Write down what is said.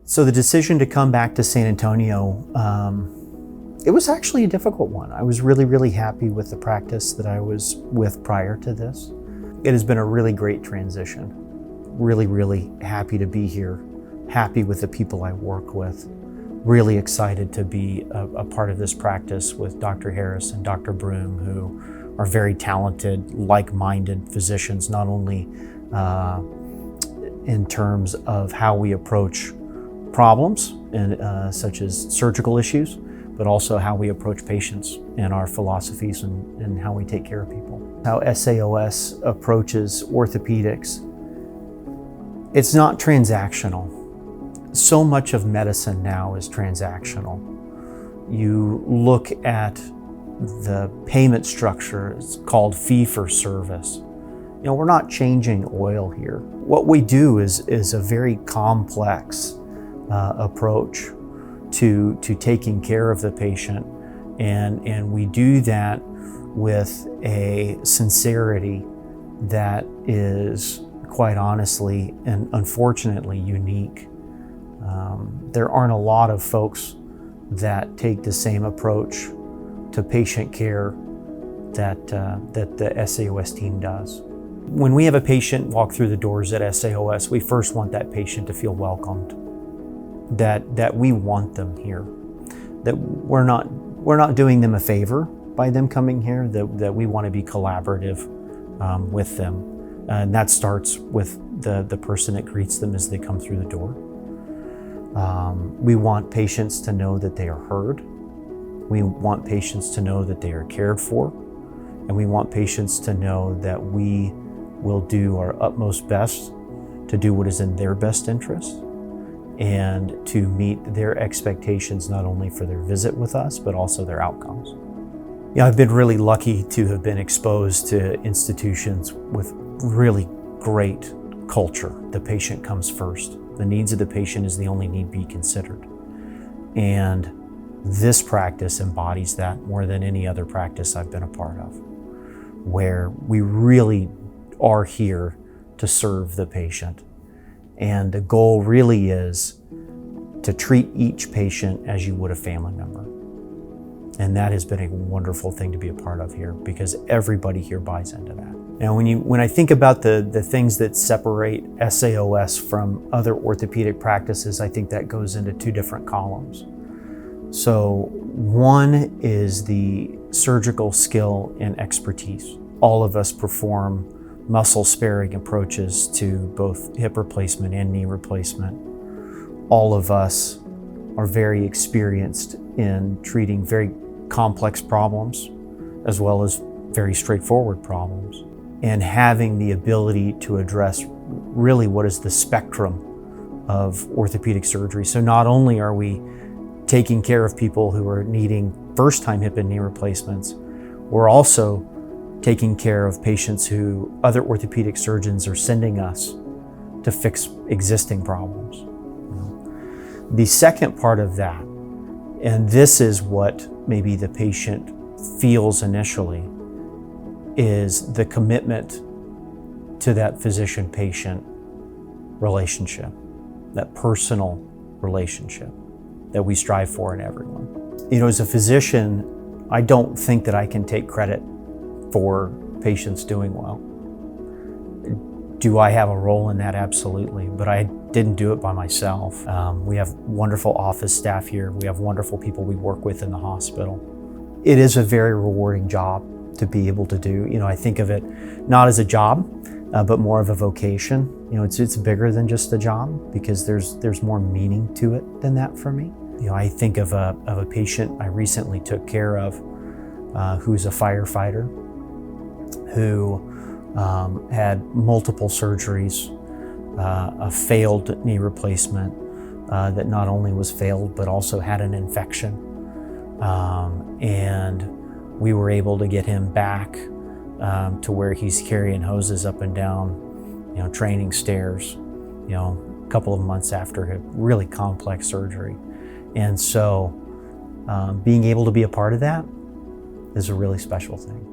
So the decision to come back to San Antonio, it was actually a difficult one. I was really happy with the practice that I was with prior to this. It has been a really great transition. Really happy to be here, happy with the people I work with, really excited to be a part of this practice with Dr. Harris and Dr. Broom, who are very talented, like-minded physicians, not only in terms of how we approach problems such as surgical issues, but also how we approach patients and our philosophies and how we take care of people. How SAOS approaches orthopedics, it's not transactional. So much of medicine now is transactional. You look at the payment structure, it's called fee for service. You know, we're not changing oil here. What we do is a very complex approach to taking care of the patient, and we do that with a sincerity that is quite honestly and unfortunately unique. There aren't a lot of folks that take the same approach to patient care that the SAOS team does. When we have a patient walk through the doors at SAOS, we first want that patient to feel welcomed, that we want them here, that we're not doing them a favor by them coming here, that we want to be collaborative with them. And that starts with the person that greets them as they come through the door. We want patients to know that they are heard. We want patients to know that they are cared for. And we want patients to know that we will do our utmost best to do what is in their best interest and to meet their expectations, not only for their visit with us, but also their outcomes. You know, I've been really lucky to have been exposed to institutions with really great culture. The patient comes first. The needs of the patient is the only need be considered. And this practice embodies that more than any other practice I've been a part of, where we really are here to serve the patient. And the goal really is to treat each patient as you would a family member. And that has been a wonderful thing to be a part of here, because everybody here buys into that. Now, when I think about the things that separate SAOS from other orthopedic practices, I think that goes into two different columns. So one is the surgical skill and expertise. All of us perform muscle sparing approaches to both hip replacement and knee replacement. All of us are very experienced in treating very complex problems as well as very straightforward problems, and having the ability to address really what is the spectrum of orthopedic surgery. So not only are we taking care of people who are needing first-time hip and knee replacements, we're also taking care of patients who other orthopedic surgeons are sending us to fix existing problems. The second part of that, and this is what maybe the patient feels initially, is the commitment to that physician-patient relationship, that personal relationship that we strive for in everyone. You know, as a physician, I don't think that I can take credit for patients doing well. Do I have a role in that? Absolutely, but I didn't do it by myself. We have wonderful office staff here. We have wonderful people we work with in the hospital. It is a very rewarding job to be able to do. You know, I think of it not as a job, but more of a vocation. You know, it's bigger than just a job, because there's more meaning to it than that for me. You know, I think of a patient I recently took care of who's a firefighter who had multiple surgeries, a failed knee replacement that not only was failed but also had an infection, and we were able to get him back to where he's carrying hoses up and down, you know, training stairs, you know, a couple of months after a really complex surgery. And so being able to be a part of that is a really special thing.